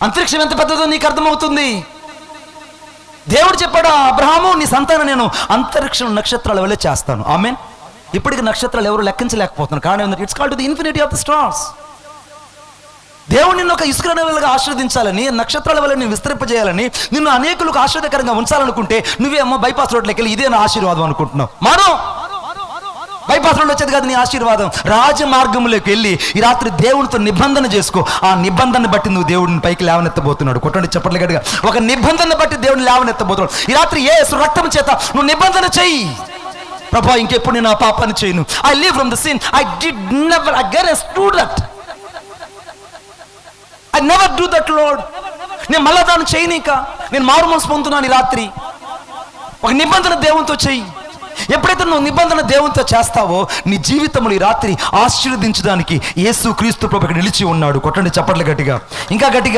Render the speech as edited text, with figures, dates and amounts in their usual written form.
అంతరిక్షం ఎంత పెద్దదో నీకు అర్థమవుతుంది. దేవుడు చెప్పాడు, అబ్రహాము నీ సంతానం నేను అంతరిక్షం నక్షత్రాల వల్లే చేస్తాను. ఆమేన్. ఇప్పటికి నక్షత్రాలు ఎవరు లెక్కించలేకపోతున్నారు. కారణం it's called the infinity of the stars. దేవుడు నిన్ను ఒక ఇసుక వల్ల ఆశీర్వదించాలని, నక్షత్రాల వల్ల నేను విస్తరింపజేయాలని, నిన్ను అనేకులకు ఆశీర్వదకరంగా ఉంచాలనుకుంటే నువ్వేమో బైపాస్ రోడ్లోకి వెళ్ళి ఇదే నా ఆశీర్వాదం అనుకుంటున్నావు. మానో, బైపాస్ రోడ్లో వచ్చేది కాదు నీ ఆశీర్వాదం. రాజమార్గంలోకి వెళ్ళి ఈ రాత్రి దేవునితో నిబంధన చేసుకో. ఆ నిబంధన బట్టి నువ్వు దేవుడిని పైకి లేవనెత్తబోతున్నాడు. కొట్టండి చెప్పట్లే గట్టిగా. ఒక నిబంధన బట్టి దేవుడిని లేవనెత్తబోతున్నాడు. ఈ రాత్రి యేసు రక్తం చేత నువ్వు నిబంధన చెయ్యి. ప్రభా, ఇంకెప్పుడు నేను ఆ పాపాన్ని చేయను. I live from the sin. I did never against do that. I never do that lord. నేను మళ్ళా దాన్ని చేయనీక నేను మారు మనసు పొందుతున్నాను. ఈ రాత్రి ఒక నిబంధన దేవునితో చెయ్యి. ఎప్పుడైతే నువ్వు నిబంధన దేవునితో చేస్తావో నీ జీవితంలో ఈ రాత్రి ఆశీర్వదించడానికి యేసు క్రీస్తు ప్రభువుకి నిలిచి ఉన్నాడు. కొట్టండి చప్పట్లు గట్టిగా, ఇంకా గట్టిగా.